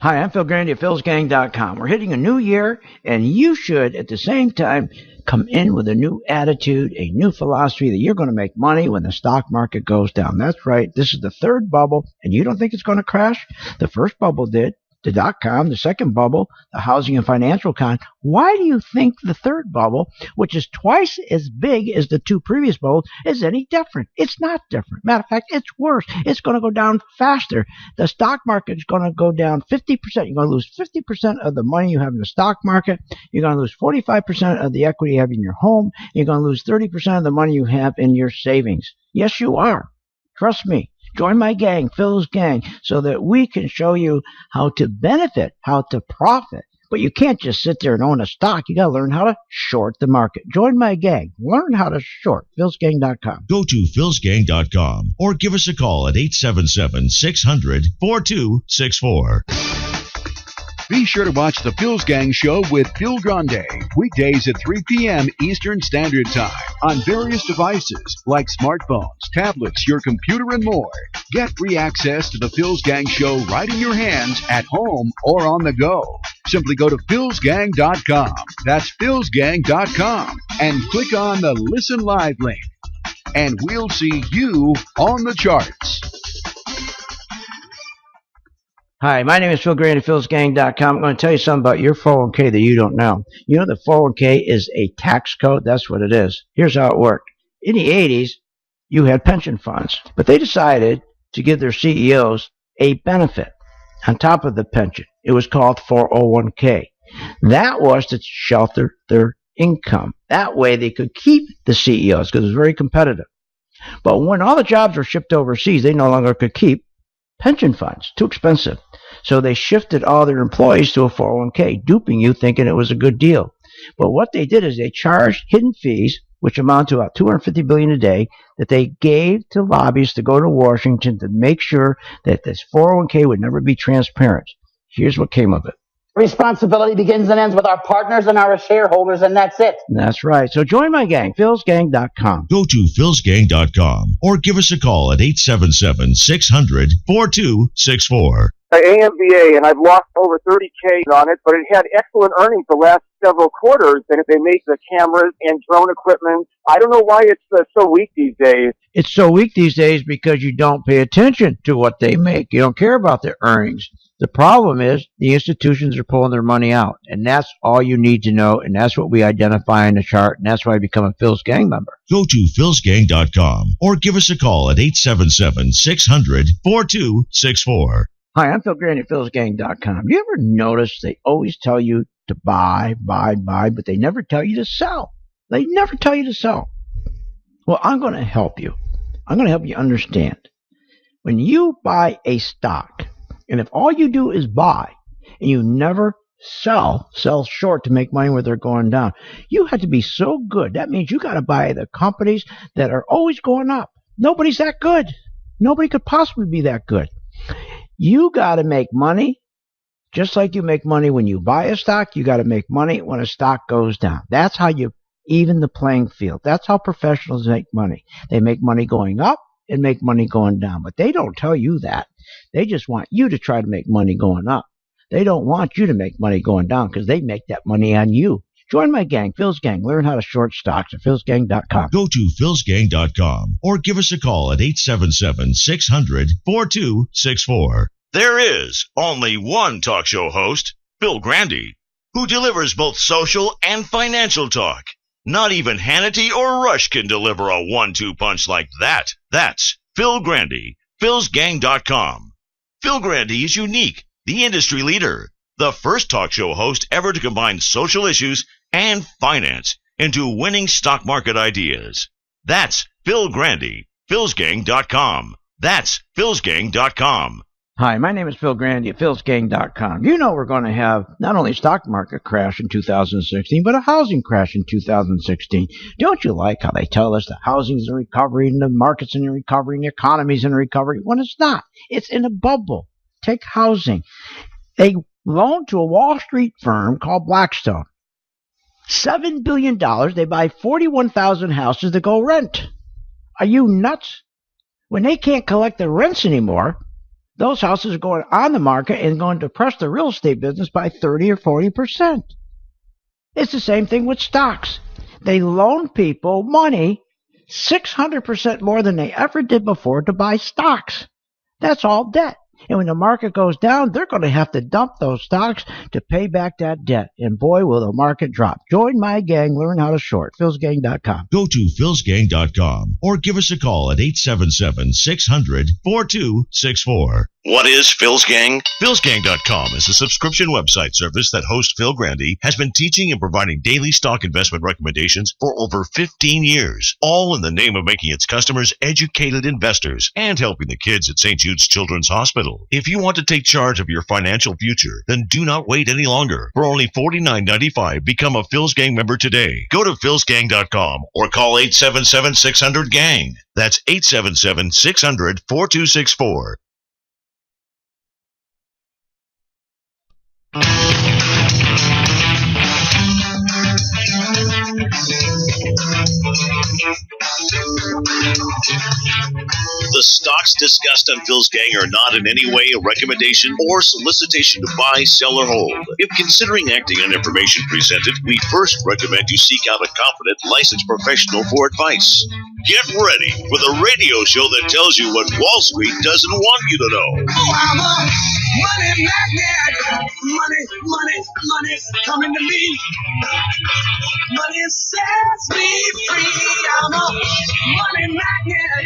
Hi, I'm Phil Grande at philsgang.com. We're hitting a new year, and you should, at the same time, come in with a new attitude, a new philosophy that you're going to make money when the stock market goes down. That's right. This is the third bubble, and you don't think it's going to crash? The first bubble did. The dot-com, the second bubble, the housing and financial con. Why do you think the third bubble, which is twice as big as the two previous bubbles, is any different? It's not different. Matter of fact, it's worse. It's going to go down faster. The stock market is going to go down 50%. You're going to lose 50% of the money you have in the stock market. You're going to lose 45% of the equity you have in your home. You're going to lose 30% of the money you have in your savings. Yes, you are. Trust me. Join my gang, Phil's gang, so that we can show you how to benefit, how to profit. But you can't just sit there and own a stock. You got to learn how to short the market. Join my gang. Learn how to short. philsgang.com. Go to philsgang.com or give us a call at 877-600-4264. Be sure to watch the Phil's Gang Show with Phil Grande, weekdays at 3 p.m. Eastern Standard Time on various devices like smartphones, tablets, your computer, and more. Get free access to the Phil's Gang Show right in your hands at home or on the go. Simply go to philsgang.com. That's philsgang.com and click on the Listen Live link. And we'll see you on the charts. Hi, my name is Phil Grande at philsgang.com. I'm going to tell you something about your 401k that you don't know. You know the 401k is a tax code? That's what it is. Here's how it worked. In the 80s, you had pension funds, but they decided to give their CEOs a benefit on top of the pension. It was called 401k. That was to shelter their income. That way they could keep the CEOs because it was very competitive. But when all the jobs were shipped overseas, they no longer could keep pension funds. Too expensive. So they shifted all their employees to a 401k, duping you, thinking it was a good deal. But what they did is they charged hidden fees, which amount to about $250 billion a day, that they gave to lobbyists to go to Washington to make sure that this 401k would never be transparent. Here's what came of it. Responsibility begins and ends with our partners and our shareholders, and that's it. That's right. So join my gang, philsgang.com. Go to philsgang.com or give us a call at 877-600-4264. AMBA, and I've lost over 30K on it, but it had excellent earnings the last several quarters, and if they make the cameras and drone equipment, I don't know why it's so weak these days. It's so weak these days because you don't pay attention to what they make. You don't care about their earnings. The problem is the institutions are pulling their money out, and that's all you need to know, and that's what we identify in the chart, and that's why I become a Phil's Gang member. Go to philsgang.com or give us a call at 877-600-4264. Hi, I'm Phil Grande at philsgang.com. Do you ever notice they always tell you to buy, but they never tell you to sell? They never tell you to sell. Well, I'm going to help you. I'm going to help you understand. When you buy a stock, and if all you do is buy, and you never sell short to make money where they're going down, you have to be so good. That means you got to buy the companies that are always going up. Nobody's that good. Nobody could possibly be that good. You got to make money just like you make money when you buy a stock. You got to make money when a stock goes down. That's how you even the playing field. That's how professionals make money. They make money going up and make money going down, but they don't tell you that. They just want you to try to make money going up. They don't want you to make money going down because they make that money on you. Join my gang, Phil's Gang. Learn how to short stocks at philsgang.com. Go to philsgang.com or give us a call at 877-600-4264. There is only one talk show host, Phil Grande, who delivers both social and financial talk. Not even Hannity or Rush can deliver a 1-2 punch like that. That's Phil Grande, philsgang.com. Phil Grande is unique, the industry leader, the first talk show host ever to combine social issues and finance into winning stock market ideas. That's Phil Grande, philsgang.com. That's philsgang.com. Hi, my name is Phil Grande at philsgang.com. You know we're going to have not only a stock market crash in 2016, but a housing crash in 2016. Don't you like how they tell us the housing's in recovery and the market's in recovery and the economy's in recovery when it's not? It's in a bubble. Take housing. They loaned to a Wall Street firm called Blackstone. $7 billion. They buy 41,000 houses to go rent. Are you nuts? When they can't collect the rents anymore, Those houses are going on the market and going to depress the real estate business by 30 or 40%. It's the same thing with stocks. They loan people money 600% more than they ever did before to buy stocks. That's all debt. And when the market goes down, they're going to have to dump those stocks to pay back that debt. And boy, will the market drop. Join my gang. Learn how to short. philsgang.com. Go to philsgang.com or give us a call at 877-600-4264. What is Phil's Gang? philsgang.com is a subscription website service that host Phil Grande has been teaching and providing daily stock investment recommendations for over 15 years, all in the name of making its customers educated investors and helping the kids at St. Jude's Children's Hospital. If you want to take charge of your financial future, then do not wait any longer. For only $49.95, become a Phil's Gang member today. Go to philsgang.com or call 877-600-GANG. That's 877-600-4264. The stocks discussed on Phil's Gang are not in any way a recommendation or solicitation to buy, sell, or hold. If considering acting on information presented, we first recommend you seek out a competent, licensed professional for advice. Get ready for the radio show that tells you what Wall Street doesn't want you to know. Oh, I'm a money magnet. Money coming to me. Money sets me free. I'm a money magnet.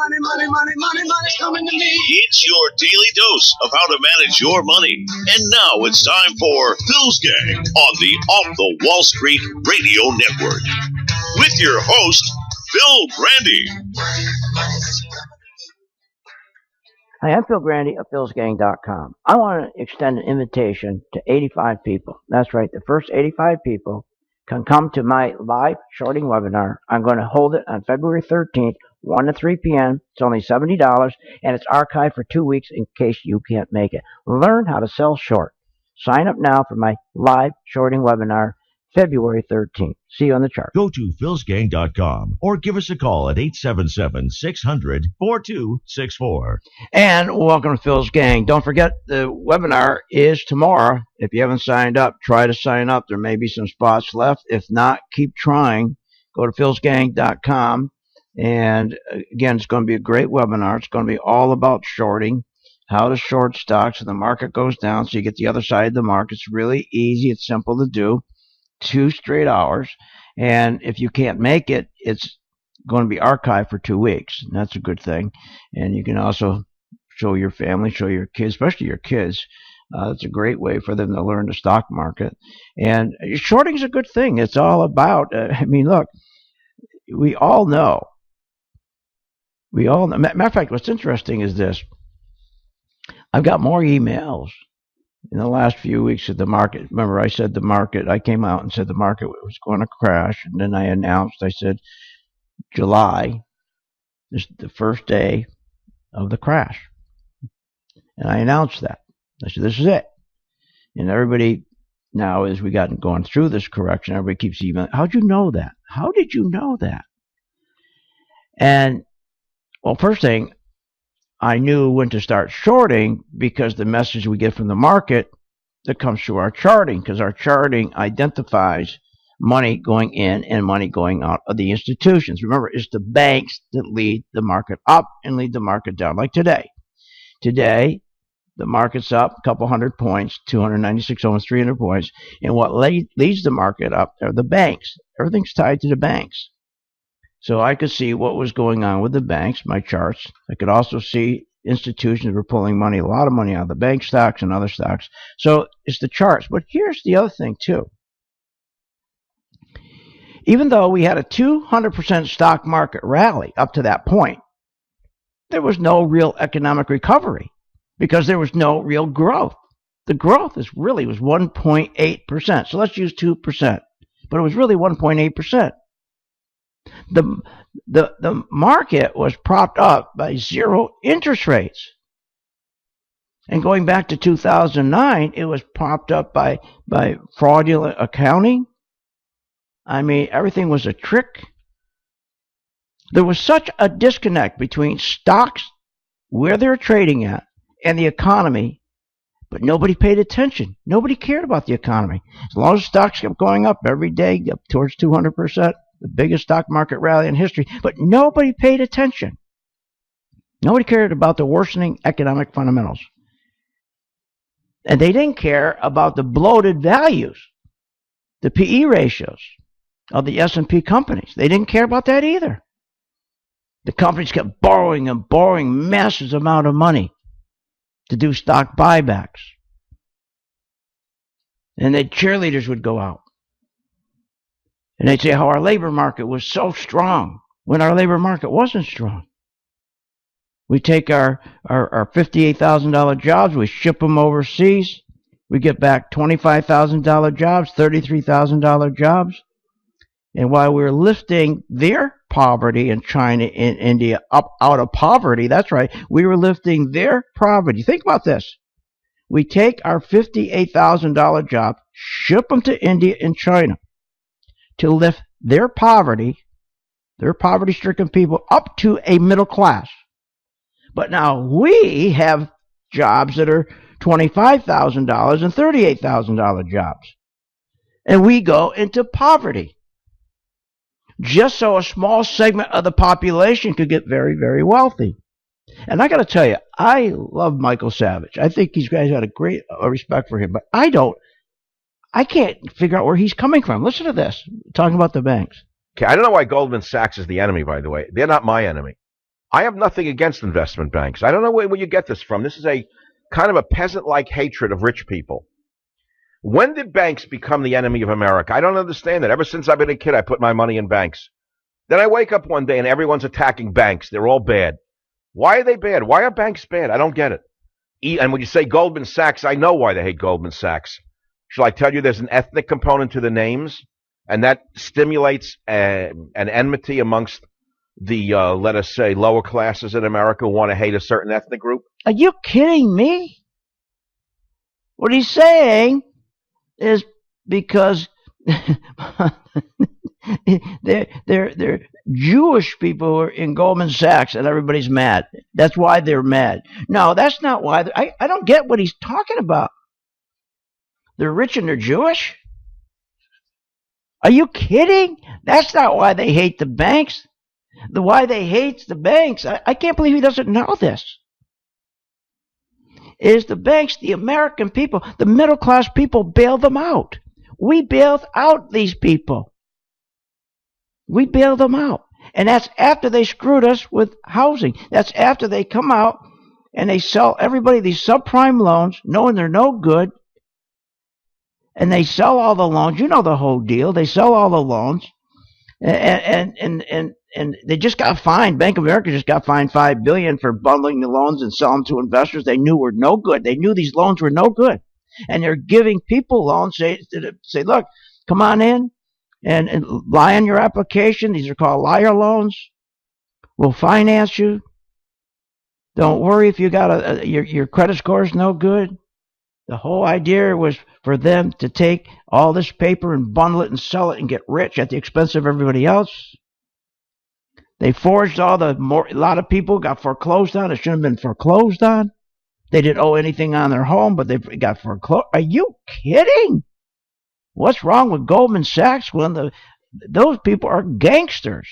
Money's coming to me. It's your daily dose of how to manage your money. And now it's time for Phil's Gang on the Off the Wall Street Radio Network. With your host, Phil Grande. Hi, I'm Phil Grande of philsgang.com. I want to extend an invitation to 85 people. That's right, the first 85 people can come to my live shorting webinar. I'm going to hold it on February 13th, 1 to 3 p.m. It's only $70, and it's archived for 2 weeks in case you can't make it. Learn how to sell short. Sign up now for my live shorting webinar, February 13th. See you on the chart. Go to philsgang.com or give us a call at 877-600-4264. And welcome to Phil's Gang. Don't forget, the webinar is tomorrow. If you haven't signed up, try to sign up. There may be some spots left. If not, keep trying. Go to philsgang.com. And again, it's going to be a great webinar. It's going to be all about shorting, how to short stocks when the market goes down so you get the other side of the market. It's really easy. It's simple to do. 2 straight hours, and if you can't make it, it's going to be archived for 2 weeks. And that's a good thing. And you can also show your family, show your kids, especially your kids. It's a great way for them to learn the stock market. And shorting is a good thing. It's all about, look, we all know. Matter of fact, what's interesting is this. I've got more emails in the last few weeks of the market. Remember, I said I came out and said the market was going to crash. And then I said, July is the first day of the crash. And I announced that. I said, this is it. And everybody now, as we got going through this correction, everybody keeps emailing, how'd you know that? How did you know that? And, well, first thing, I knew when to start shorting because the message we get from the market that comes through our charting, because our charting identifies money going in and money going out of the institutions. Remember, it's the banks that lead the market up and lead the market down, like today. Today, the market's up a couple hundred points, 296, almost 300 points. And what leads the market up are the banks. Everything's tied to the banks. So I could see what was going on with the banks, my charts. I could also see institutions were pulling money, a lot of money out of the bank stocks and other stocks. So it's the charts. But here's the other thing, too. Even though we had a 200% stock market rally up to that point, there was no real economic recovery because there was no real growth. The growth was 1.8%. So let's use 2%. But it was really 1.8%. The market was propped up by zero interest rates. And going back to 2009, it was propped up by fraudulent accounting. Everything was a trick. There was such a disconnect between stocks where they're trading at and the economy, but nobody paid attention. Nobody cared about the economy. As long as stocks kept going up every day, up towards 200%, the biggest stock market rally in history, but nobody paid attention. Nobody cared about the worsening economic fundamentals. And they didn't care about the bloated values, the PE ratios of the S&P companies. They didn't care about that either. The companies kept borrowing and borrowing massive amount of money to do stock buybacks. And the cheerleaders would go out. And they'd say how our labor market was so strong when our labor market wasn't strong. We take our $58,000 jobs, we ship them overseas, we get back $25,000 jobs, $33,000 jobs. And while we're lifting their poverty in China and India up out of poverty, that's right, we were lifting their poverty. Think about this. We take our $58,000 job, ship them to India and China to lift their poverty-stricken people up to a middle class. But now we have jobs that are $25,000 and $38,000 jobs. And we go into poverty. Just so a small segment of the population could get very, very wealthy. And I got to tell you, I love Michael Savage. I think these guys had a great respect for him. But I can't figure out where he's coming from. Listen to this, talking about the banks. Okay, I don't know why Goldman Sachs is the enemy, by the way. They're not my enemy. I have nothing against investment banks. I don't know where you get this from. This is a kind of a peasant-like hatred of rich people. When did banks become the enemy of America? I don't understand it. Ever since I've been a kid, I put my money in banks. Then I wake up one day and everyone's attacking banks. They're all bad. Why are they bad? Why are banks bad? I don't get it. And when you say Goldman Sachs, I know why they hate Goldman Sachs. Shall I tell you there's an ethnic component to the names? And that stimulates an enmity amongst the, let us say, lower classes in America who want to hate a certain ethnic group? Are you kidding me? What he's saying is because they're Jewish people who are in Goldman Sachs and everybody's mad. That's why they're mad. No, that's not why. I don't get what he's talking about. They're rich and they're Jewish? Are you kidding? That's not why they hate the banks. Why they hate the banks, I can't believe he doesn't know this, is the banks, the American people, the middle class people bailed them out. We bailed out these people. We bailed them out. And that's after they screwed us with housing. That's after they come out and they sell everybody these subprime loans, knowing they're no good. And they sell all the loans. You know the whole deal. They sell all the loans. And they just got fined. Bank of America just got fined $5 billion for bundling the loans and selling to investors they knew were no good. They knew these loans were no good. And they're giving people loans, say look, come on in and lie on your application. These are called liar loans. We'll finance you. Don't worry if you got your credit score is no good. The whole idea was for them to take all this paper and bundle it and sell it and get rich at the expense of everybody else. They forged a lot of people got foreclosed on. It shouldn't have been foreclosed on. They didn't owe anything on their home, but they got foreclosed. Are you kidding? What's wrong with Goldman Sachs when those people are gangsters?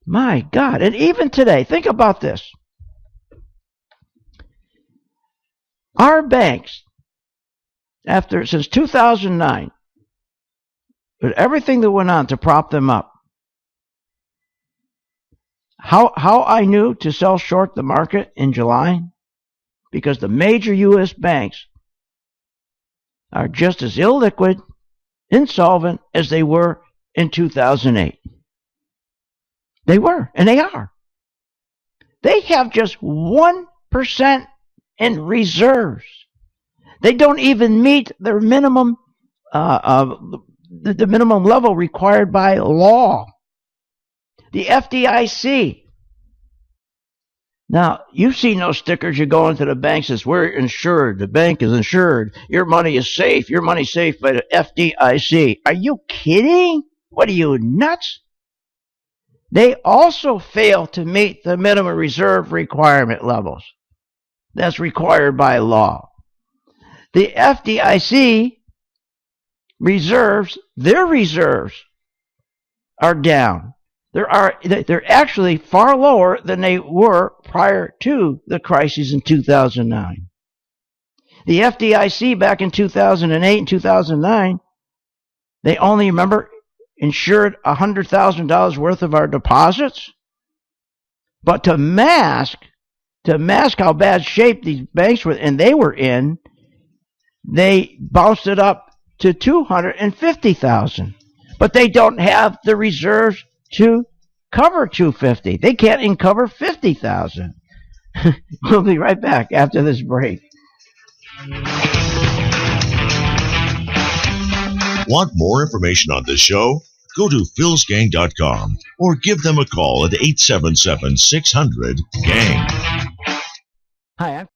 My God. And even today, think about this. Our banks, since 2009, with everything that went on to prop them up, how I knew to sell short the market in July? Because the major U.S. banks are just as illiquid, insolvent as they were in 2008. They were, and they are. They have just 1% in reserves. They don't even meet their minimum, the minimum level required by law. The FDIC. Now, you've seen those stickers. You go into the bank, says, we're insured. The bank is insured. Your money is safe. Your money's safe by the FDIC. Are you kidding? What are you, nuts? They also fail to meet the minimum reserve requirement levels that's required by law. The FDIC their reserves are down. They're actually far lower than they were prior to the crisis in 2009. The FDIC back in 2008 and 2009, they only, remember, insured $100,000 worth of our deposits. But to mask how bad shape these banks were, and they were in, they bounced it up to 250,000. But they don't have the reserves to cover 250. They can't even cover 50,000. We'll be right back after this break. Want more information on this show? Go to philsgang.com or give them a call at 877-600-GANG. Hi, I'm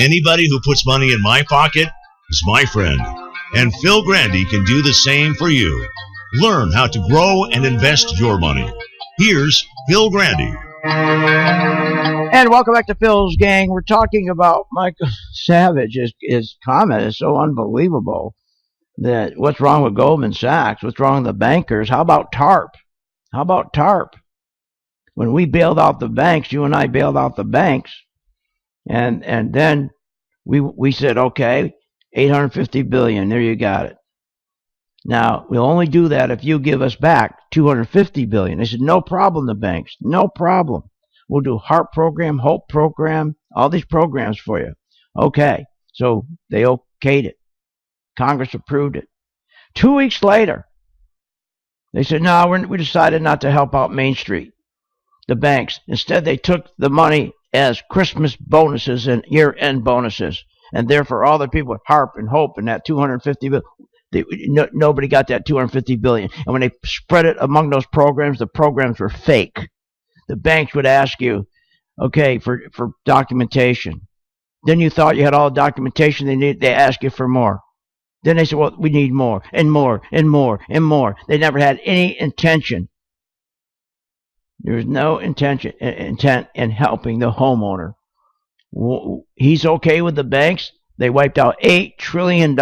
Anybody who puts money in my pocket is my friend. And Phil Grande can do the same for you. Learn how to grow and invest your money. Here's Phil Grande. And welcome back to Phil's Gang. We're talking about Michael Savage. His comment is so unbelievable that what's wrong with Goldman Sachs? What's wrong with the bankers? How about TARP? How about TARP? When we bailed out the banks, you and I bailed out the banks, and then we said, okay, $850 billion. There you got it. Now, we'll only do that if you give us back $250 billion. They said, no problem, the banks. No problem. We'll do HARP program, HOPE program, all these programs for you. Okay. So they okayed it. Congress approved it. 2 weeks later, they said, no, we decided not to help out Main Street, the banks. Instead, they took the money as Christmas bonuses and year-end bonuses. And therefore, all the people with HARP and HOPE and that $250 billion, nobody got that $250 billion. And when they spread it among those programs, the programs were fake. The banks would ask you, okay, for documentation. Then you thought you had all the documentation they need. They ask you for more. Then they said, well, we need more and more and more and more. They never had any intention. There was no intent in helping the homeowner. He's okay with the banks. They wiped out $8 trillion,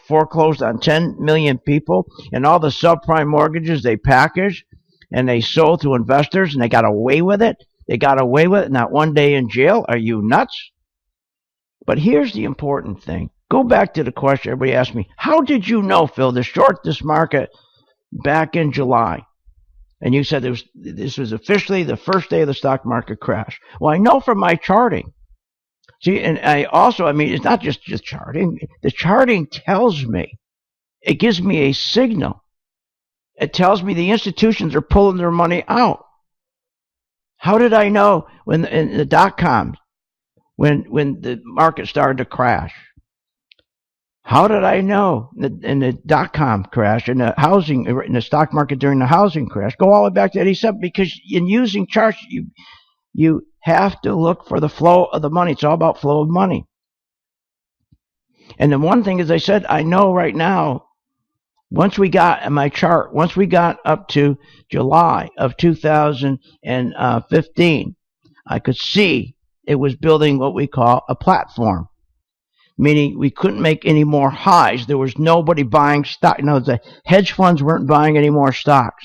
foreclosed on 10 million people, and all the subprime mortgages they packaged and they sold to investors, and they got away with it. They got away with it, not one day in jail. Are you nuts? But here's the important thing. Go back to the question everybody asked me, how did you know, Phil, to short this market back in July? And you said this was officially the first day of the stock market crash. Well, I know from my charting. See, and I mean, it's not just charting. The charting tells me, it gives me a signal. It tells me the institutions are pulling their money out. How did I know when in the dot-com, when the market started to crash? How did I know in the dot-com crash, in the stock market during the housing crash? Go all the way back to 87, because in using charts, you have to look for the flow of the money. It's all about flow of money. And the one thing, as I said, I know right now, once we got up to July of 2015, I could see it was building what we call a platform. Meaning we couldn't make any more highs. There was nobody buying stock. No, the hedge funds weren't buying any more stocks.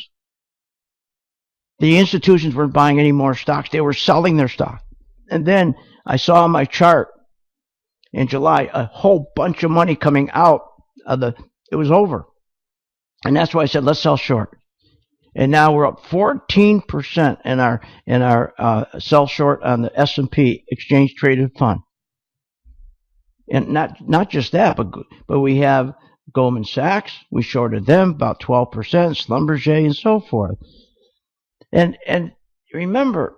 The institutions weren't buying any more stocks. They were selling their stock. And then I saw on my chart in July a whole bunch of money coming out of it was over. And that's why I said, let's sell short. And now we're up 14% in our sell short on the S&P exchange traded fund. And not just that, but we have Goldman Sachs. We shorted them about 12%, Schlumberger, and so forth. And remember,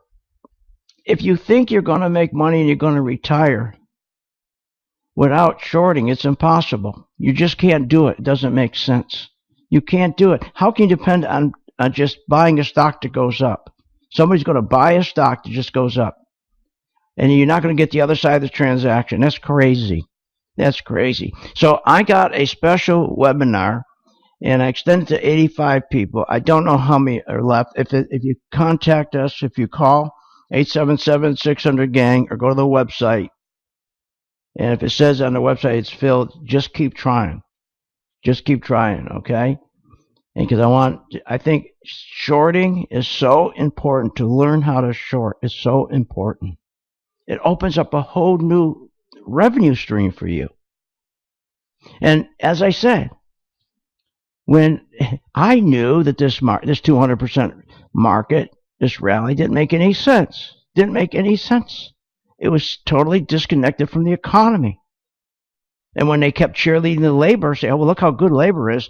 if you think you're going to make money and you're going to retire without shorting, it's impossible. You just can't do it. It doesn't make sense. You can't do it. How can you depend on just buying a stock that goes up? Somebody's going to buy a stock that just goes up. And you're not going to get the other side of the transaction. That's crazy. That's crazy. So I got a special webinar, and I extended to 85 people. I don't know how many are left. If you contact us, if you call 877-600-GANG or go to the website, and if it says on the website it's filled, just keep trying. Just keep trying, okay? And because I think shorting is so important. To learn how to short is so important. It opens up a whole new revenue stream for you. And as I said, when I knew that this 200% market, this rally didn't make any sense. Didn't make any sense. It was totally disconnected from the economy. And when they kept cheerleading the labor, say, oh, well, look how good labor is.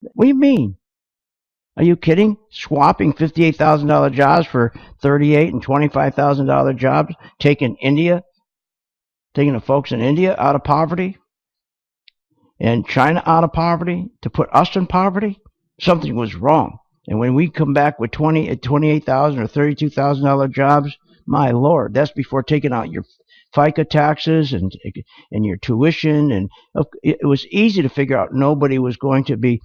What do you mean? Are you kidding? Swapping $58,000 jobs for $38,000 and $25,000 jobs, taking the folks in India out of poverty and China out of poverty to put us in poverty? Something was wrong. And when we come back with $28,000 or $32,000 jobs, my Lord, that's before taking out your FICA taxes and your tuition, and it was easy to figure out nobody was going to be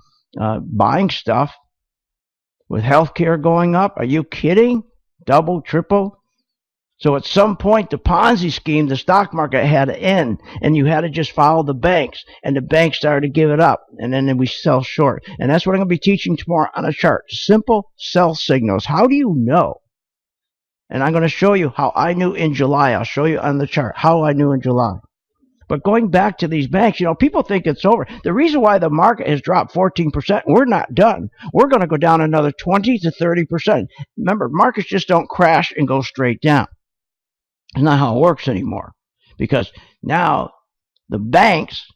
buying stuff with healthcare going up. Are you kidding? Double, triple. So at some point, the Ponzi scheme, the stock market had to end, and you had to just follow the banks, and the banks started to give it up, and then we sell short. And that's what I'm going to be teaching tomorrow on a chart. Simple sell signals. How do you know? And I'm going to show you how I knew in July. I'll show you on the chart how I knew in July. But going back to these banks, people think it's over. The reason why the market has dropped 14%, we're not done. We're going to go down another 20 to 30%. Remember, markets just don't crash and go straight down. It's not how it works anymore, because now the banks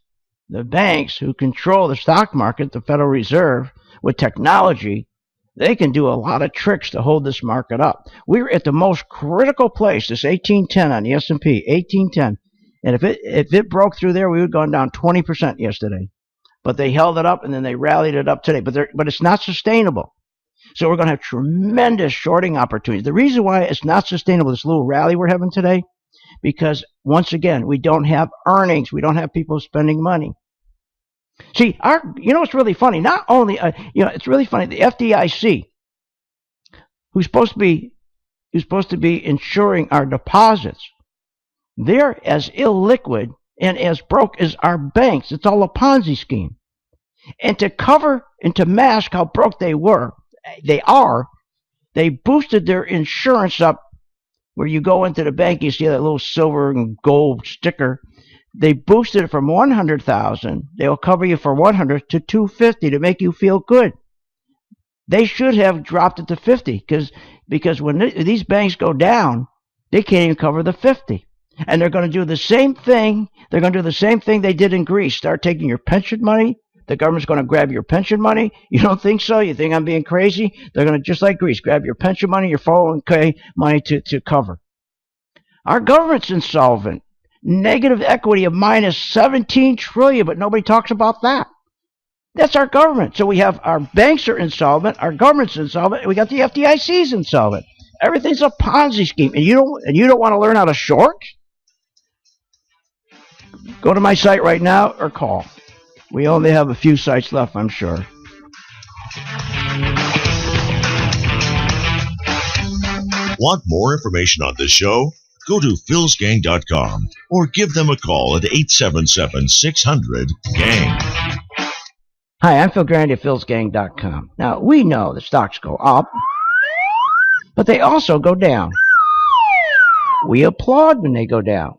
who control the stock market, the Federal Reserve, with technology, they can do a lot of tricks to hold this market up. We're at the most critical place, this 1810 on the S&P, 1810. And if it broke through there, we would have gone down 20% yesterday. But they held it up, and then they rallied it up today. But it's not sustainable. So we're going to have tremendous shorting opportunities. The reason why it's not sustainable, this little rally we're having today, because once again, we don't have earnings. We don't have people spending money. See, it's really funny. Not only, it's really funny. The FDIC, who's supposed to be insuring our deposits, they're as illiquid and as broke as our banks. It's all a Ponzi scheme. And to cover and to mask how broke they boosted their insurance up, where you go into the bank, you see that little silver and gold sticker. They boosted it from 100,000. They'll cover you for 100 to 250 to make you feel good. They should have dropped it to 50 because when these banks go down, they can't even cover the 50. And they're going to do the same thing. They're going to do the same thing they did in Greece. Start taking your pension money. The government's going to grab your pension money. You don't think so? You think I'm being crazy? They're going to, just like Greece, grab your pension money, your 401k money to cover. Our government's insolvent. Negative equity of minus 17 trillion, but nobody talks about that. That's our government. So we have our banks are insolvent, our government's insolvent, and we got the FDIC's insolvent. Everything's a Ponzi scheme. And you don't want to learn how to short? Go to my site right now or call. We only have a few sites left, I'm sure. Want more information on this show? Go to philsgang.com or give them a call at 877-600-GANG. Hi, I'm Phil Grande at philsgang.com. Now, we know the stocks go up, but they also go down. We applaud when they go down.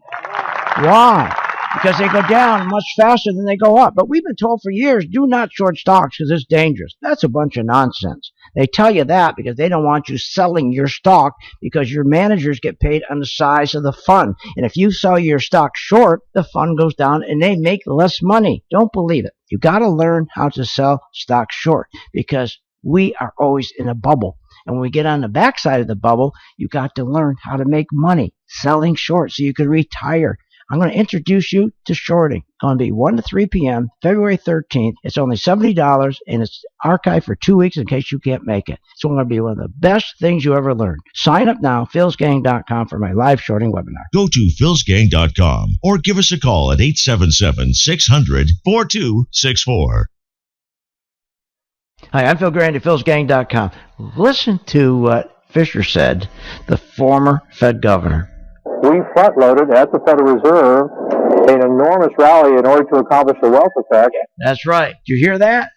Why? Because they go down much faster than they go up. But we've been told for years, do not short stocks because it's dangerous. That's a bunch of nonsense. They tell you that because they don't want you selling your stock, because your managers get paid on the size of the fund. And if you sell your stock short, the fund goes down and they make less money. Don't believe it. You got to learn how to sell stock short, because we are always in a bubble. And when we get on the backside of the bubble, you got to learn how to make money selling short so you can retire. I'm going to introduce you to shorting. It's going to be 1 to 3 p.m., February 13th. It's only $70, and it's archived for 2 weeks in case you can't make it. It's going to be one of the best things you ever learned. Sign up now, philsgang.com, for my live shorting webinar. Go to philsgang.com or give us a call at 877-600-4264. Hi, I'm Phil Grande at philsgang.com. Listen to what Fisher said, the former Fed governor. We front-loaded at the Federal Reserve an enormous rally in order to accomplish the wealth effect. That's right. Did you hear that?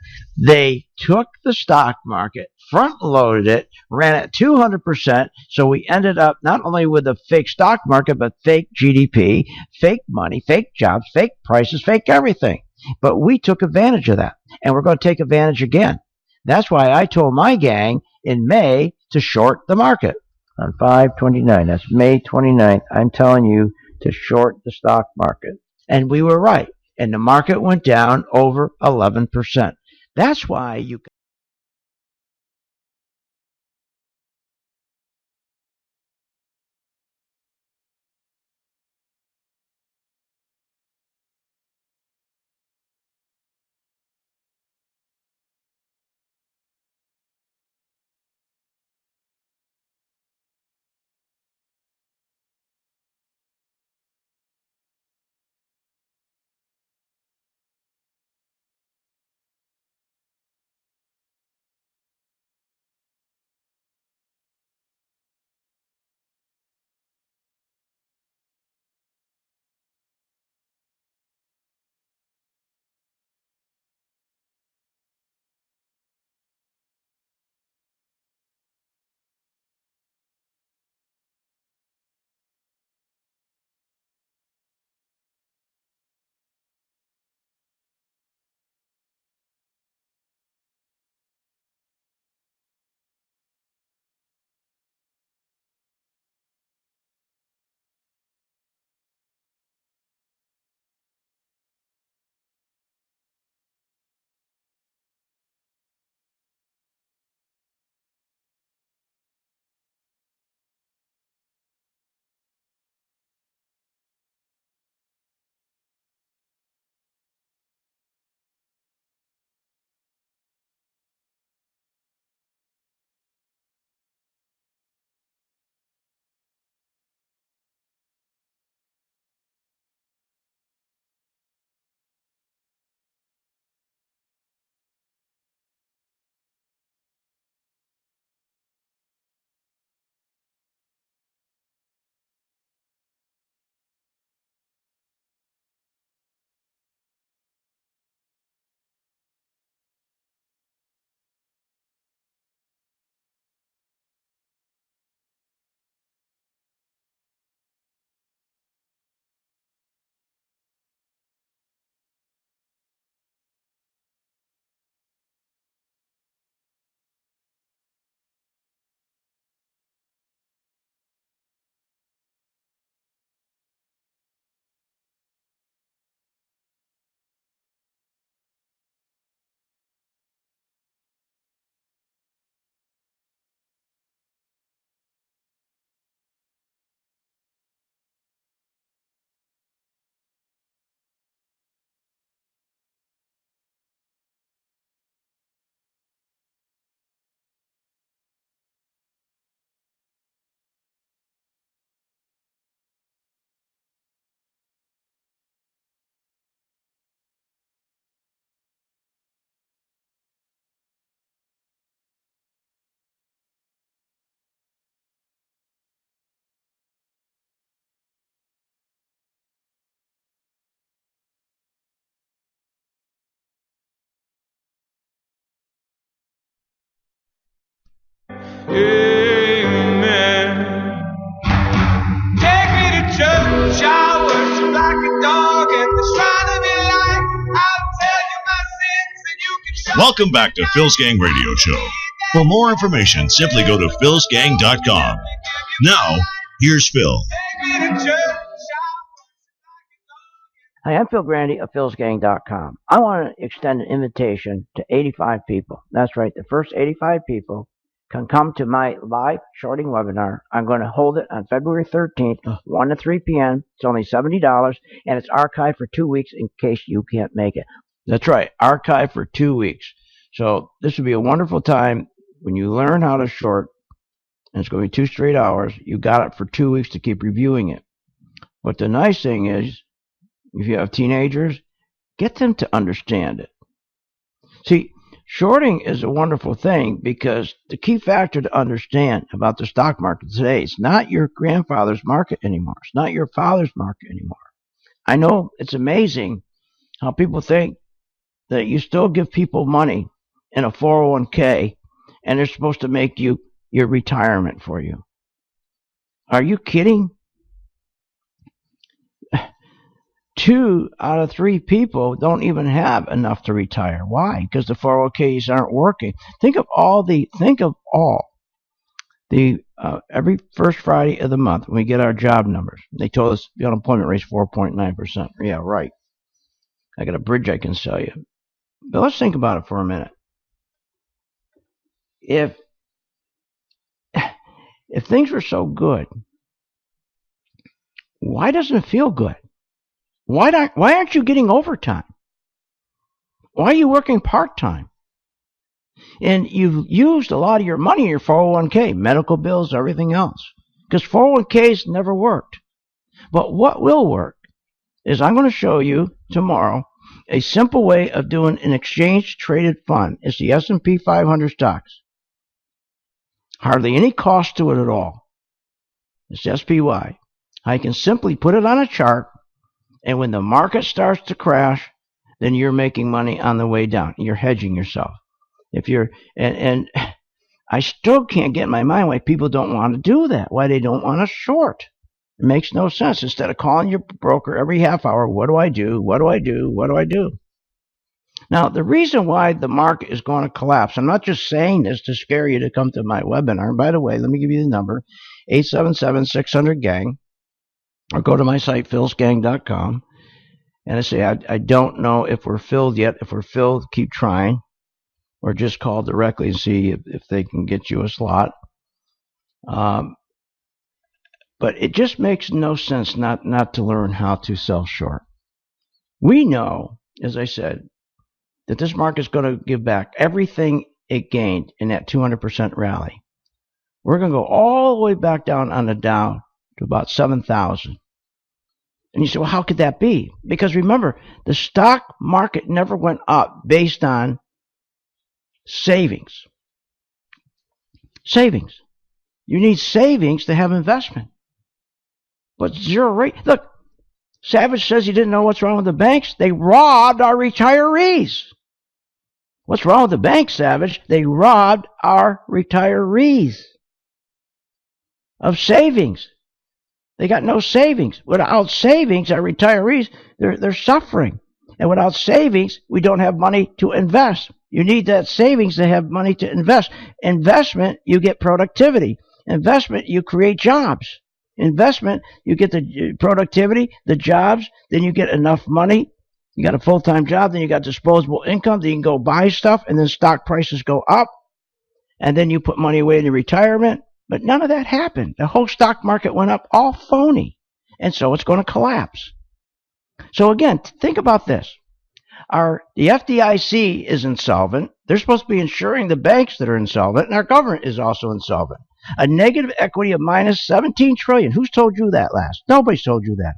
They took the stock market, front-loaded it, ran it 200%, so we ended up not only with a fake stock market, but fake GDP, fake money, fake jobs, fake prices, fake everything. But we took advantage of that, and we're going to take advantage again. That's why I told my gang in May to short the market. On 5/29, that's May 29th, I'm telling you to short the stock market. And we were right. And the market went down over 11%. That's why you Amen. Take me to church, I worship like a dog at the shrine of your light. I'll tell you my sins and you can show. Welcome back to Phil's Gang Radio Show. For more information, simply go to philsgang.com. Now, here's Phil. Take me to church. Hi, I'm Phil Grande of philsgang.com. I want to extend an invitation to 85 people. That's right, the first 85 people can come to my live shorting webinar. I'm going to hold it on February 13th, 1 to 3 p.m. It's only $70, and it's archived for 2 weeks in case you can't make it. That's right, archived for 2 weeks. So this would be a wonderful time when you learn how to short, and it's going to be 2 straight hours. You got it for 2 weeks to keep reviewing it. But the nice thing is, if you have teenagers, get them to understand it. See, shorting is a wonderful thing because the key factor to understand about the stock market today is not your grandfather's market anymore. It's not your father's market anymore. I know it's amazing how people think that you still give people money in a 401k and they're supposed to make you your retirement for you. Are you kidding? 2 out of 3 people don't even have enough to retire. Why? Because the 401ks aren't working. Think of all every first Friday of the month when we get our job numbers. They told us the unemployment rate's 4.9%. Yeah, right. I got a bridge I can sell you. But let's think about it for a minute. If things were so good, why doesn't it feel good? Why aren't you getting overtime? Why are you working part-time? And you've used a lot of your money in your 401k, medical bills, everything else. Because 401ks never worked. But what will work is I'm going to show you tomorrow a simple way of doing an exchange-traded fund. It's the S&P 500 stocks. Hardly any cost to it at all. It's SPY. I can simply put it on a chart. And when the market starts to crash, then you're making money on the way down. You're hedging yourself. And I still can't get in my mind why people don't want to do that. Why they don't want to short. It makes no sense. Instead of calling your broker every half hour, what do I do? What do I do? What do I do? Now, the reason why the market is going to collapse, I'm not just saying this to scare you to come to my webinar. And by the way, let me give you the number, 877-600-GANG. Or go to my site, philsgang.com, and I say, I don't know if we're filled yet. If we're filled, keep trying. Or just call directly and see if they can get you a slot. But it just makes no sense not to learn how to sell short. We know, as I said, that this market is going to give back everything it gained in that 200% rally. We're going to go all the way back down on the Dow to about 7,000. And you say, well, how could that be? Because remember, the stock market never went up based on savings. Savings. You need savings to have investment. But zero rate. Look, Savage says he didn't know what's wrong with the banks. They robbed our retirees. What's wrong with the banks, Savage? They robbed our retirees of savings. They got no savings. Without savings, our retirees, they're suffering. And without savings, we don't have money to invest. You need that savings to have money to invest. Investment, you get productivity. Investment, you create jobs. Investment, you get the productivity, the jobs, then you get enough money. You got a full-time job, then you got disposable income, then you can go buy stuff, and then stock prices go up. And then you put money away in your retirement. But none of that happened. The whole stock market went up all phony. And so it's going to collapse. So again, think about this. The FDIC is insolvent. They're supposed to be insuring the banks that are insolvent, and our government is also insolvent. A negative equity of minus $17 trillion. Who's told you that last? Nobody's told you that.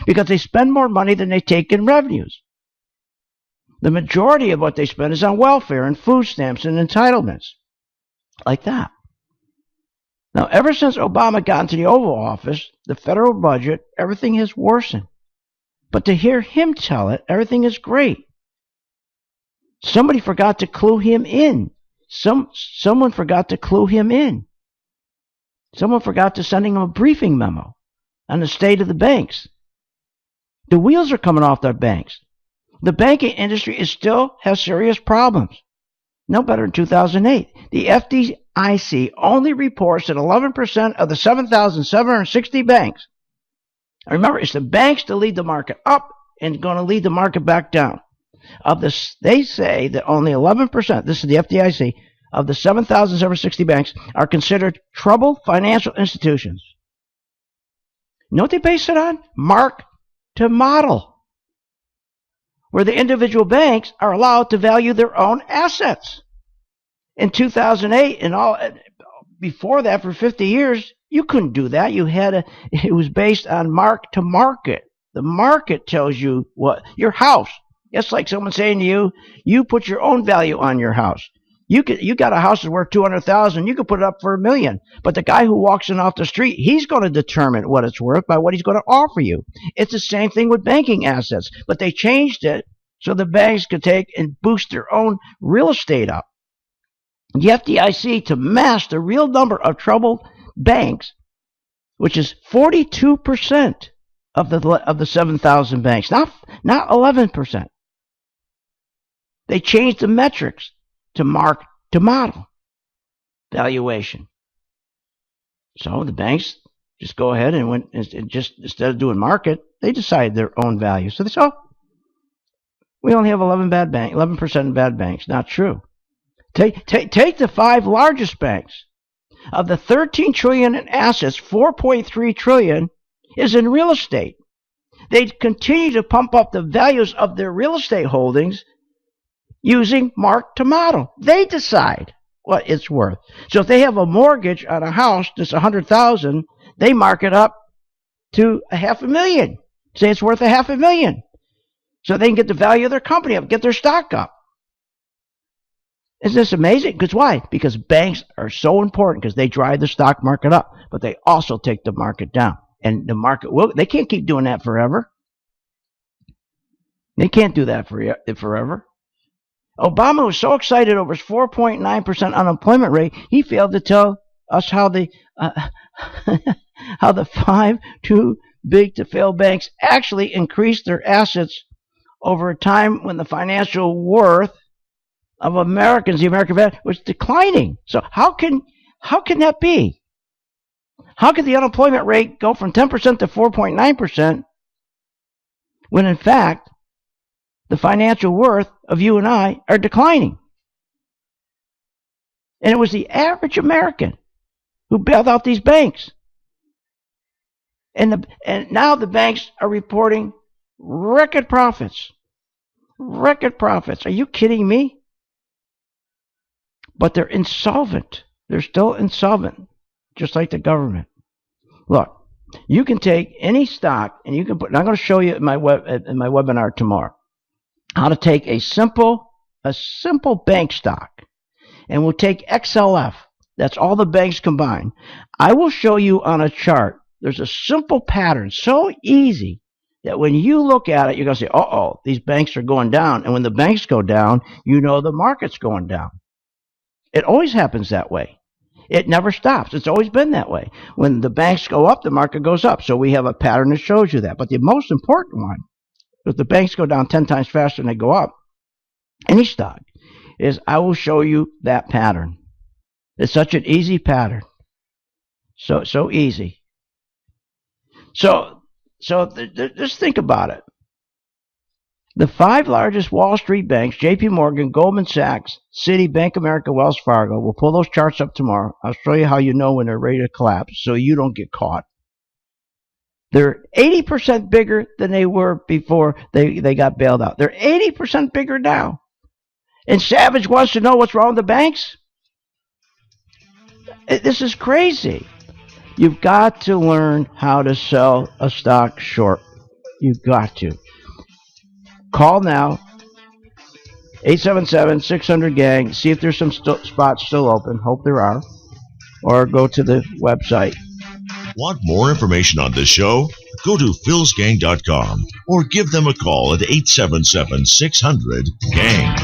Because they spend more money than they take in revenues. The majority of what they spend is on welfare and food stamps and entitlements. Like that. Now, ever since Obama got into the Oval Office, the federal budget, everything has worsened. But to hear him tell it, everything is great. Somebody forgot to clue him in. Someone forgot to clue him in. Someone forgot to sending them a briefing memo on the state of the banks. The wheels are coming off their banks. The banking industry still has serious problems. No better in 2008. The FDIC only reports that 11% of the 7,760 banks. Remember, it's the banks that lead the market up and going to lead the market back down. They say that only 11%, this is the FDIC, of the 7,760 banks are considered troubled financial institutions. You know what they base it on? Mark to model, where the individual banks are allowed to value their own assets. In 2008 and all before that, for 50 years, you couldn't do that. It was based on mark to market. The market tells you what your house. It's like someone saying to you, you put your own value on your house. You got a house that's worth $200,000. You could put it up for $1 million. But the guy who walks in off the street, he's going to determine what it's worth by what he's going to offer you. It's the same thing with banking assets. But they changed it so the banks could take and boost their own real estate up. The FDIC, to mask the real number of troubled banks, which is 42% of the 7,000 banks, not 11%. They changed the metrics to mark to model valuation. So the banks just go ahead and just instead of doing market, they decide their own value. So they say, oh, we only have 11% in bad banks. Not true. Take the 5 largest banks. Of the 13 trillion in assets, 4.3 trillion is in real estate. They continue to pump up the values of their real estate holdings using mark to model. They decide what it's worth. So if they have a mortgage on a house that's $100,000, they mark it up to $500,000. Say it's worth $500,000. So they can get the value of their company up, get their stock up. Isn't this amazing? Because why? Because banks are so important because they drive the stock market up, but they also take the market down. And the market they can't keep doing that forever. They can't do that forever. Obama was so excited over his 4.9% unemployment rate, he failed to tell us how the 5 too big to fail banks actually increased their assets over a time when the financial worth of Americans, the American family, was declining. So how can that be? How could the unemployment rate go from 10% to 4.9% when in fact the financial worth of you and I are declining? And it was the average American who bailed out these banks. And now the banks are reporting record profits. Record profits. Are you kidding me? But they're insolvent. They're still insolvent, just like the government. Look, you can take any stock and you can put. And I'm going to show you in my webinar tomorrow how to take a simple bank stock, and we'll take XLF. That's all the banks combined. I will show you on a chart. There's a simple pattern, so easy that when you look at it, you're going to say, "Uh-oh, these banks are going down." And when the banks go down, you know the market's going down. It always happens that way. It never stops. It's always been that way. When the banks go up, the market goes up. So we have a pattern that shows you that. But the most important one, if the banks go down 10 times faster than they go up, any stock, is I will show you that pattern. It's such an easy pattern. So easy. So just think about it. The 5 largest Wall Street banks, JP Morgan, Goldman Sachs, Citi, Bank of America, Wells Fargo, we'll pull those charts up tomorrow. I'll show you how you know when they're ready to collapse so you don't get caught. They're 80% bigger than they were before they got bailed out. They're 80% bigger now. And Savage wants to know what's wrong with the banks? This is crazy. You've got to learn how to sell a stock short. You've got to. Call now, 877-600-GANG. See if there's some spots still open. Hope there are. Or go to the website. Want more information on this show? Go to philsgang.com or give them a call at 877-600-GANG.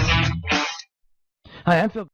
Hi, I'm Phil.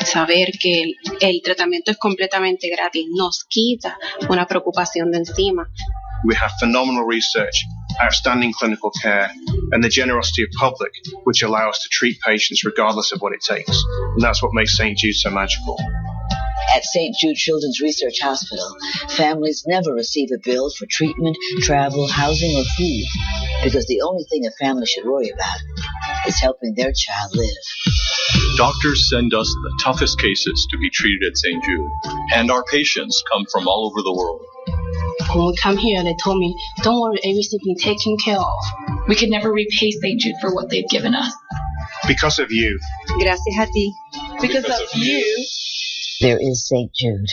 Saber que el tratamiento es completamente gratis nos quita una preocupación de encima. We have phenomenal research, outstanding clinical care, and the generosity of public, which allow us to treat patients regardless of what it takes. And that's what makes St. Jude so magical. At St. Jude Children's Research Hospital, families never receive a bill for treatment, travel, housing, or food, because the only thing a family should worry about is helping their child live. Doctors send us the toughest cases to be treated at St. Jude, and our patients come from all over the world. When we come here, they told me, don't worry, everything's been taken care of. We could never repay St. Jude for what they've given us. Because of you. Gracias a ti. Because of you. There is St. Jude.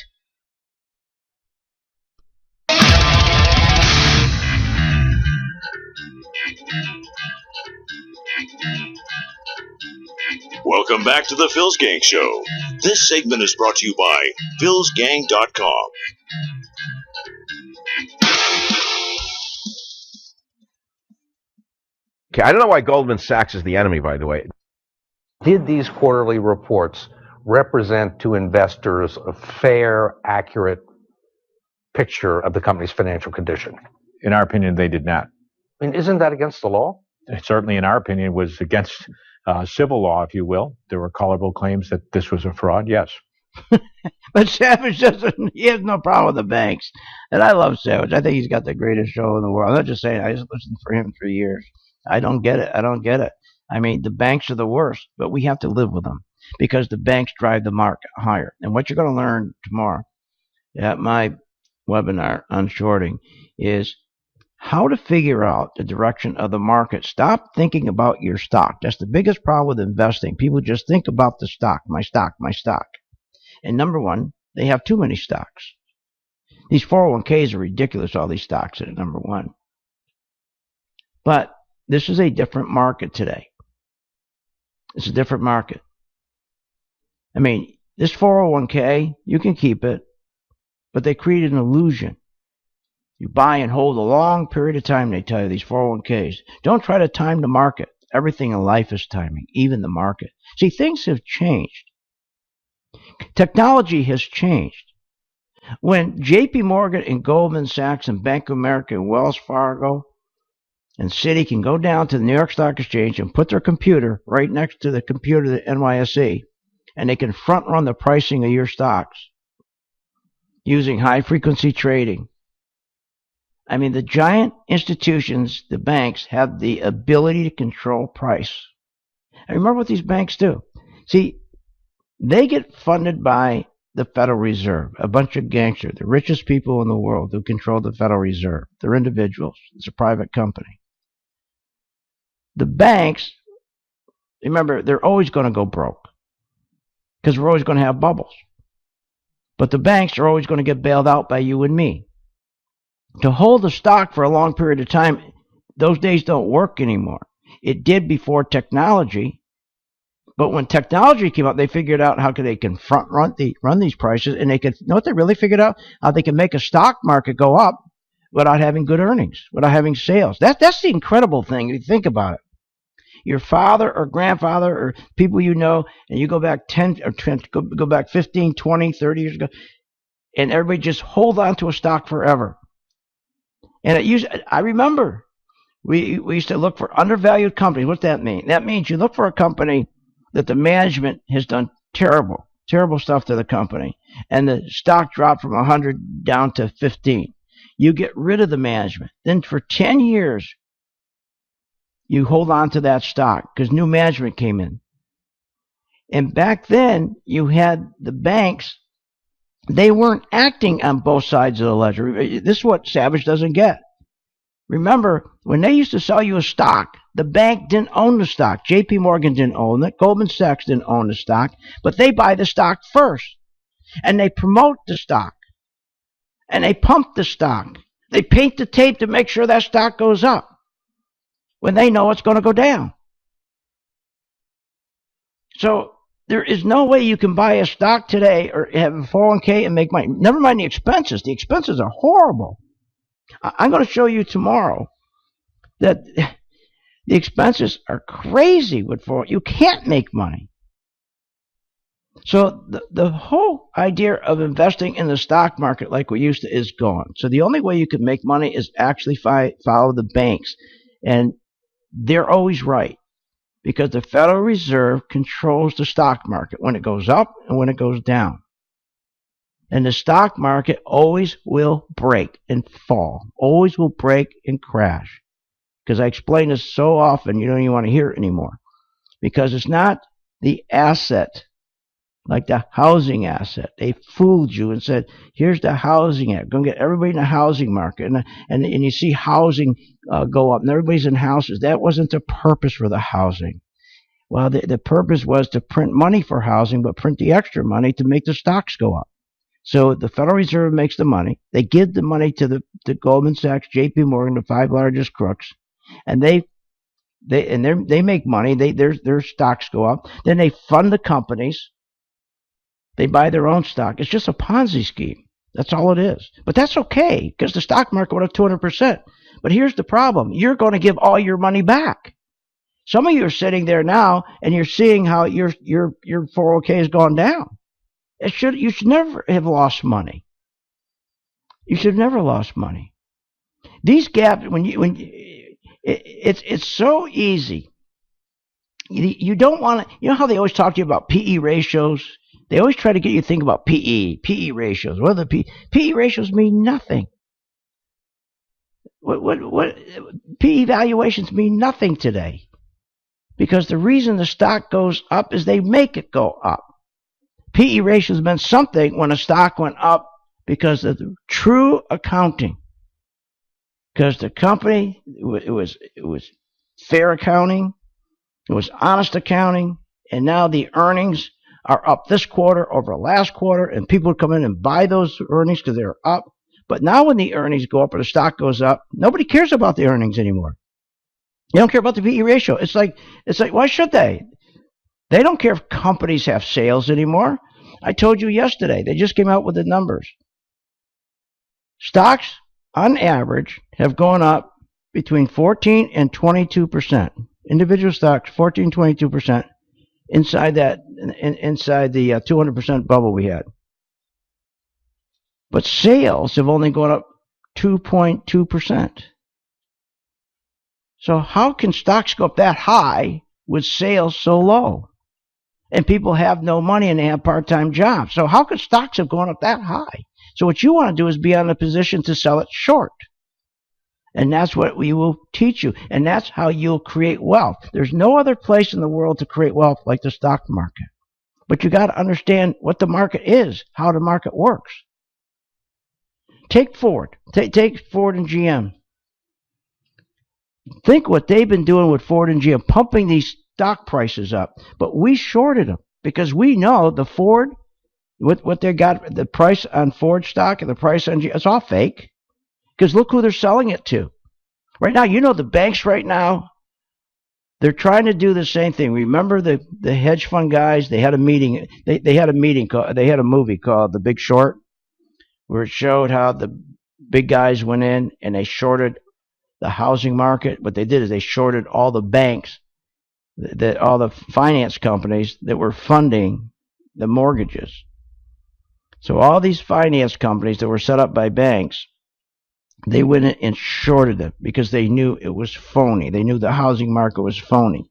Welcome back to the Phil's Gang Show. This segment is brought to you by philsgang.com. Okay, I don't know why Goldman Sachs is the enemy, by the way. Did these quarterly reports represent to investors a fair, accurate picture of the company's financial condition? In our opinion, they did not. I mean, isn't that against the law? It certainly, in our opinion, was against civil law, if you will. There were colorable claims that this was a fraud, yes. But Savage he has no problem with the banks. And I love Savage. I think he's got the greatest show in the world. I'm not just saying, I just listened for him for years. I don't get it. I mean, the banks are the worst, but we have to live with them because the banks drive the market higher. And what you're going to learn tomorrow at my webinar on shorting is how to figure out the direction of the market. Stop thinking about your stock. That's the biggest problem with investing. People just think about the stock, my stock, my stock. And number one, they have too many stocks. These 401ks are ridiculous, all these stocks at number one. But this is a different market today. It's a different market. I mean, this 401k, you can keep it, but they create an illusion. You buy and hold a long period of time, they tell you, these 401ks. Don't try to time the market. Everything in life is timing, even the market. See, things have changed. Technology has changed. When J.P. Morgan and Goldman Sachs and Bank of America and Wells Fargo and Citi can go down to the New York Stock Exchange and put their computer right next to the computer of the NYSE, and they can front run the pricing of your stocks using high-frequency trading. I mean, the giant institutions, the banks, have the ability to control price. And remember what these banks do. See, they get funded by the Federal Reserve, a bunch of gangsters, the richest people in the world who control the Federal Reserve. They're individuals. It's a private company. The banks, remember, they're always going to go broke because we're always going to have bubbles. But the banks are always going to get bailed out by you and me. To hold the stock for a long period of time, those days don't work anymore. It did before technology. But when technology came out, they figured out how they can run these prices, and they could, you know what they really figured out? How they can make a stock market go up without having good earnings, without having sales. That's the incredible thing if you think about it. Your father or grandfather or people you know, and you go back 10 or 20, go back 15, 20, 30 years ago, and everybody just hold on to a stock forever. And I remember we used to look for undervalued companies. What's that mean? That means you look for a company that the management has done terrible stuff to the company, and the stock dropped from 100 down to 15. You get rid of the management. Then for 10 years, you hold on to that stock because new management came in. And back then, you had the banks. They weren't acting on both sides of the ledger. This is what Savage doesn't get. Remember, when they used to sell you a stock, the bank didn't own the stock. J.P. Morgan didn't own it. Goldman Sachs didn't own the stock. But they buy the stock first. And they promote the stock. And they pump the stock. They paint the tape to make sure that stock goes up when they know it's going to go down. So there is no way you can buy a stock today or have a 401k and make money. Never mind the expenses. The expenses are horrible. I'm going to show you tomorrow that the expenses are crazy with 401k. You can't make money. So the whole idea of investing in the stock market like we used to is gone. So the only way you can make money is actually follow the banks. And they're always right because the Federal Reserve controls the stock market when it goes up and when it goes down. And the stock market always will break and fall, always will break and crash. Because I explain this so often, you don't even want to hear it anymore. Because it's not the asset, like the housing asset. They fooled you and said, here's the housing asset. Going to get everybody in the housing market. And you see housing go up and everybody's in houses. That wasn't the purpose for the housing. Well, the purpose was to print money for housing, but print the extra money to make the stocks go up. So the Federal Reserve makes the money. They give the money to Goldman Sachs, J.P. Morgan, the 5 largest crooks, and they make money. Their stocks go up. Then they fund the companies. They buy their own stock. It's just a Ponzi scheme. That's all it is. But that's okay because the stock market went up 200%. But here's the problem: you're going to give all your money back. Some of you are sitting there now, and you're seeing how your 401k has gone down. You should never have lost money. You should have never lost money. These gaps, it's so easy. You don't want to. You know how they always talk to you about PE ratios? They always try to get you to think about PE ratios. What are the PE ratios mean nothing. What PE valuations mean nothing today. Because the reason the stock goes up is they make it go up. PE ratios meant something when a stock went up because of the true accounting. Because the company, it was fair accounting, it was honest accounting, and now the earnings are up this quarter over last quarter, and people come in and buy those earnings because they're up. But now when the earnings go up or the stock goes up, nobody cares about the earnings anymore. They don't care about the PE ratio. It's like why should they? They don't care if companies have sales anymore. I told you yesterday, they just came out with the numbers. Stocks, on average, have gone up between 14 and 22%. Individual stocks, 14, 22%, inside the 200% bubble we had. But sales have only gone up 2.2%. So how can stocks go up that high with sales so low? And people have no money and they have part-time jobs. So how could stocks have gone up that high? So what you want to do is be in a position to sell it short. And that's what we will teach you. And that's how you'll create wealth. There's no other place in the world to create wealth like the stock market. But you got to understand what the market is, how the market works. Take Ford. Take Ford and GM. Think what they've been doing with Ford and GM, pumping these stock prices up. But we shorted them because we know the Ford, what they got, the price on Ford stock and the price on GM, it's all fake. Because look who they're selling it to. Right now, you know the banks right now, they're trying to do the same thing. Remember the hedge fund guys? They had a meeting. They had a movie called The Big Short, where it showed how the big guys went in and they shorted the housing market. What they did is they shorted all the banks, all the finance companies that were funding the mortgages. So all these finance companies that were set up by banks, they went in and shorted them because they knew it was phony. They knew the housing market was phony.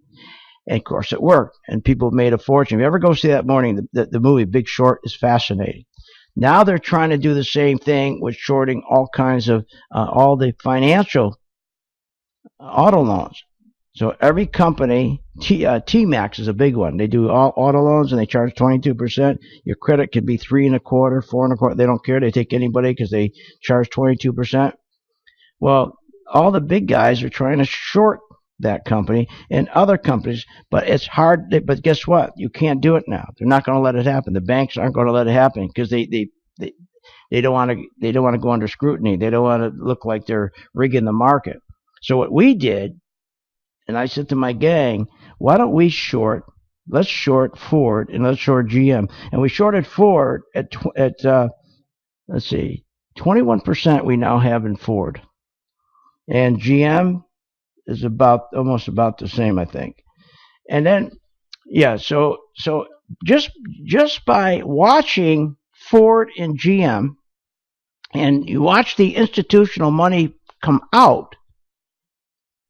And of course it worked, and people made a fortune. If you ever go see that morning, the movie Big Short is fascinating. Now they're trying to do the same thing with shorting all kinds of, all the financial auto loans. So every company, T-Max is a big one. They do all auto loans and they charge 22%. Your credit could be 3.25%, 4.25%. They don't care. They take anybody because they charge 22%. Well, all the big guys are trying to short that company and other companies, but it's hard. But guess what? You can't do it now. They're not going to let it happen. The banks aren't going to let it happen because they don't want to go under scrutiny. They don't want to look like they're rigging the market. So what we did, and I said to my gang, why don't we short? Let's short Ford and let's short GM. And we shorted Ford at let's see, 21% we now have in Ford. And GM is almost about the same, I think. And then, yeah, so just by watching Ford and GM, and you watch the institutional money come out.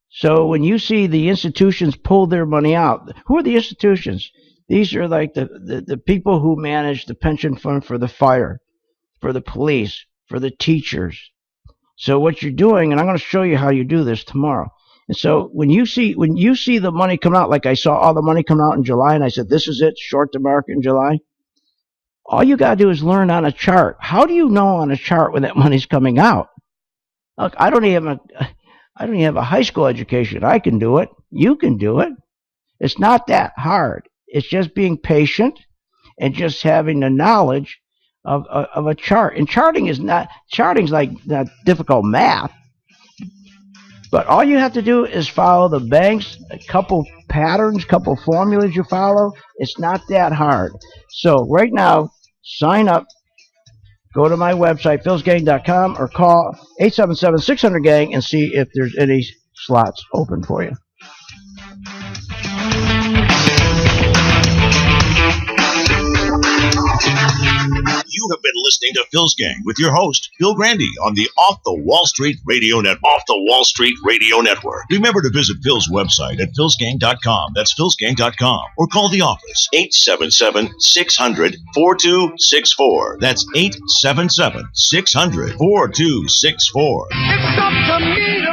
So when you see the institutions pull their money out, who are the institutions? These are like the people who manage the pension fund for the fire, for the police, for the teachers. So what you're doing, and I'm going to show you how you do this tomorrow. And so when you see the money come out, like I saw all the money come out in July, and I said, this is it, short the market in July. All you got to do is learn on a chart. How do you know on a chart when that money's coming out? Look, I don't even have a high school education. I can do it. You can do it. It's not that hard. It's just being patient and just having the knowledge of a chart. And charting's like not difficult math. But all you have to do is follow the banks, a couple patterns, couple formulas you follow. It's not that hard. So right now, sign up. Go to my website, philsgang.com, or call 877-600-GANG and see if there's any slots open for you. You have been listening to Phil's Gang with your host, Phil Grande, on the Off the Wall Street Radio Network. Off the Wall Street Radio Network. Remember to visit Phil's website at philsgang.com. That's philsgang.com. Or call the office, 877-600-4264. That's 877-600-4264. It's up to me to